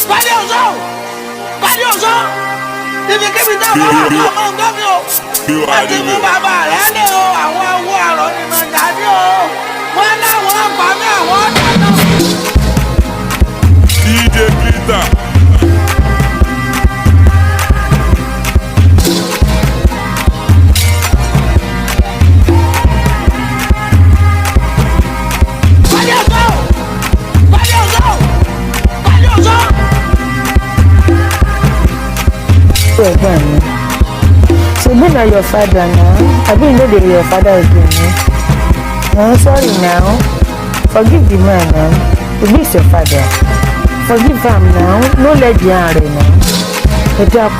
Koleoso! Koleoso! Ibi kíbi náà wọ́n wà fún ọmọ nǹkan mi o. Wọ́n ti mú bàbá rẹ̀ lé o, àwọn owó àrọ̀ ni mo dàbí o. Wọ́n láwọn ọgbà mi àwọn ọ̀dà náà. DJ Glitter. So be not your father now. I didn't know that your father again. I'm sorry now. Forgive the man now. He is your father. Forgive him now. No let you now. It's up.